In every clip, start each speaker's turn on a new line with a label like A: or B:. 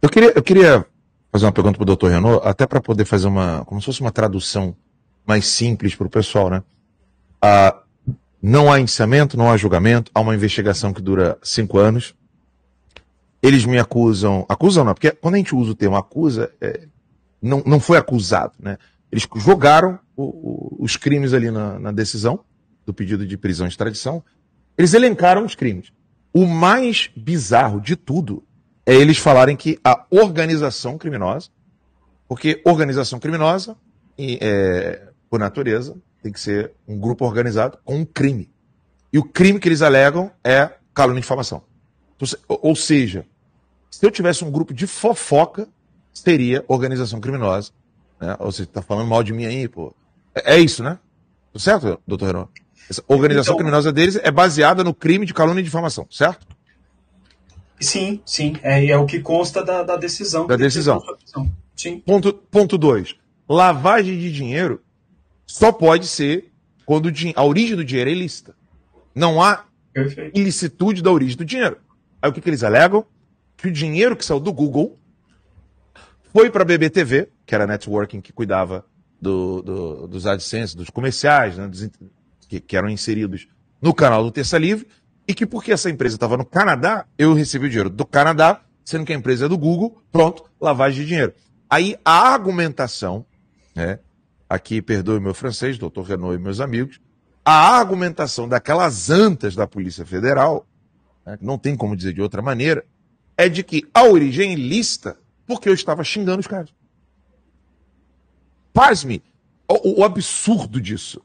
A: Eu queria fazer uma pergunta para o Dr. Renaud, até para poder fazer como se fosse uma tradução mais simples para o pessoal, né? Ah, não há indiciamento, não há julgamento, há uma investigação que dura 5 anos. Eles me acusam não, porque quando a gente usa o termo acusa, não foi acusado, né? Eles jogaram os crimes ali na decisão do pedido de prisão e extradição. Eles elencaram os crimes. O mais bizarro de tudo é eles falarem que a organização criminosa, porque organização criminosa, por natureza, tem que ser um grupo organizado com um crime. E o crime que eles alegam é calúnia e difamação. Ou seja, se eu tivesse um grupo de fofoca, seria organização criminosa. Né? Ou seja, tá falando mal de mim aí, pô. É isso, né? Tá certo, doutor Renan? Essa organização criminosa deles é baseada no crime de calúnia e difamação, certo?
B: Sim, sim. É o que consta da decisão.
A: Da decisão.
B: Sim.
A: Ponto 2. Lavagem de dinheiro só pode ser quando a origem do dinheiro é ilícita. Não há ilicitude da origem do dinheiro. Aí o que eles alegam? Que o dinheiro que saiu do Google foi para a BBTV, que era a networking que cuidava dos AdSense, dos comerciais, né, que eram inseridos no canal do Terça Livre, e que porque essa empresa estava no Canadá, eu recebi o dinheiro do Canadá, sendo que a empresa é do Google, pronto, lavagem de dinheiro. Aí a argumentação, né, aqui perdoe meu francês, doutor Renaud e meus amigos, a argumentação daquelas antas da Polícia Federal, né, não tem como dizer de outra maneira, é de que a origem é ilícita porque eu estava xingando os caras. Pasme o absurdo disso.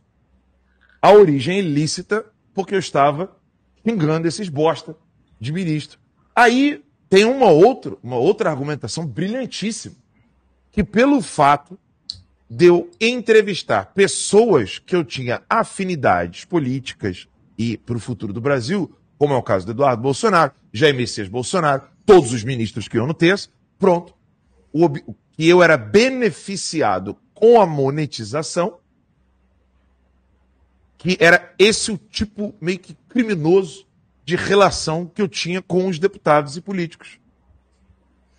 A: A origem é ilícita porque eu estava xingando esses bosta de ministro. Aí tem uma outra argumentação brilhantíssima, que pelo fato de eu entrevistar pessoas que eu tinha afinidades políticas e para o futuro do Brasil, como é o caso do Eduardo Bolsonaro, Jair Messias Bolsonaro, todos os ministros que iam no terço, pronto. Que eu era beneficiado com a monetização, que era esse o tipo meio que criminoso de relação que eu tinha com os deputados e políticos.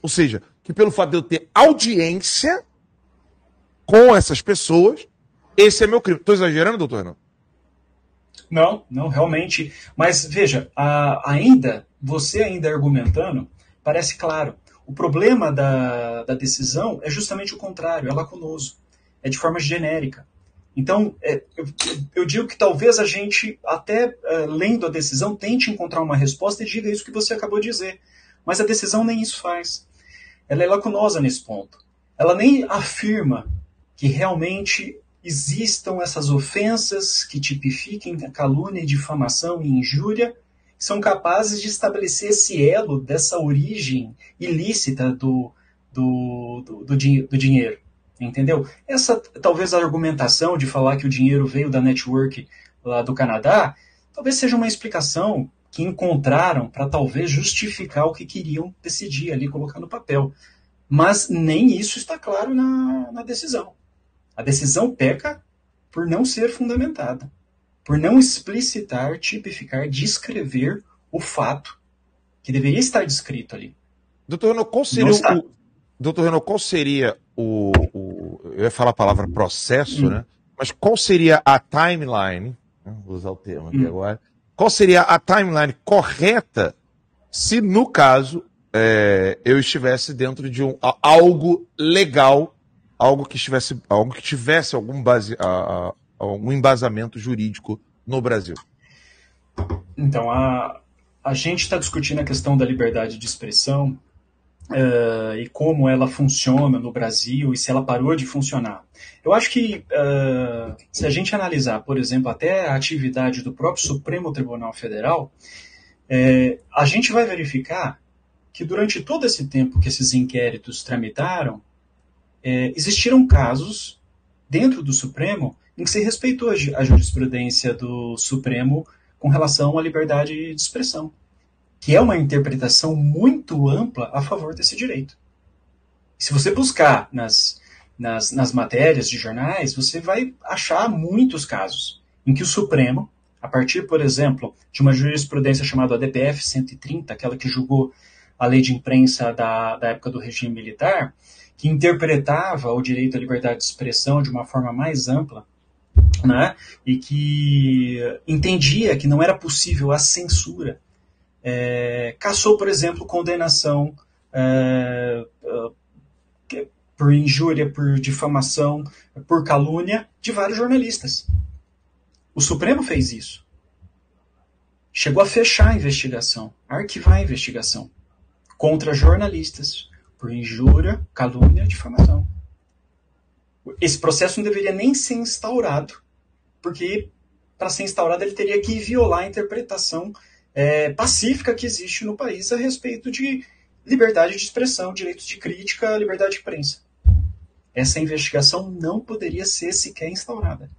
A: Ou seja, que pelo fato de eu ter audiência com essas pessoas, esse é meu crime. Estou exagerando, doutor Renan?
B: Não, realmente. Mas veja, você ainda argumentando, parece claro. O problema da decisão é justamente o contrário, é lacunoso, é de forma genérica. Então, eu digo que talvez a gente, até lendo a decisão, tente encontrar uma resposta e diga isso que você acabou de dizer. Mas a decisão nem isso faz. Ela é lacunosa nesse ponto. Ela nem afirma que realmente existam essas ofensas que tipifiquem a calúnia, difamação e injúria, que são capazes de estabelecer esse elo dessa origem ilícita do dinheiro. Entendeu? Essa, talvez a argumentação de falar que o dinheiro veio da network lá do Canadá, talvez seja uma explicação que encontraram para talvez justificar o que queriam decidir ali, colocar no papel. Mas nem isso está claro na decisão. A decisão peca por não ser fundamentada, por não explicitar, tipificar, descrever o fato que deveria estar descrito ali.
A: Doutor Renaud, qual seria eu ia falar a palavra processo, né? Mas qual seria a timeline, vou usar o termo aqui agora, qual seria a timeline correta se, no caso, eu estivesse dentro de algo legal, algo que tivesse algum embasamento jurídico no Brasil?
B: Então, a gente está discutindo a questão da liberdade de expressão e como ela funciona no Brasil e se ela parou de funcionar. Eu acho que se a gente analisar, por exemplo, até a atividade do próprio Supremo Tribunal Federal, a gente vai verificar que durante todo esse tempo que esses inquéritos tramitaram, existiram casos dentro do Supremo em que se respeitou a jurisprudência do Supremo com relação à liberdade de expressão, que é uma interpretação muito ampla a favor desse direito. Se você buscar nas matérias de jornais, você vai achar muitos casos em que o Supremo, a partir, por exemplo, de uma jurisprudência chamada ADPF 130, aquela que julgou a lei de imprensa da época do regime militar, que interpretava o direito à liberdade de expressão de uma forma mais ampla, né, e que entendia que não era possível a censura, cassou, por exemplo, condenação por injúria, por difamação, por calúnia de vários jornalistas. O Supremo fez isso. Chegou a fechar a investigação, a arquivar a investigação contra jornalistas por injúria, calúnia, difamação. Esse processo não deveria nem ser instaurado, porque para ser instaurado ele teria que violar a interpretação pacífica que existe no país a respeito de liberdade de expressão, direitos de crítica, liberdade de imprensa. Essa investigação não poderia ser sequer instaurada.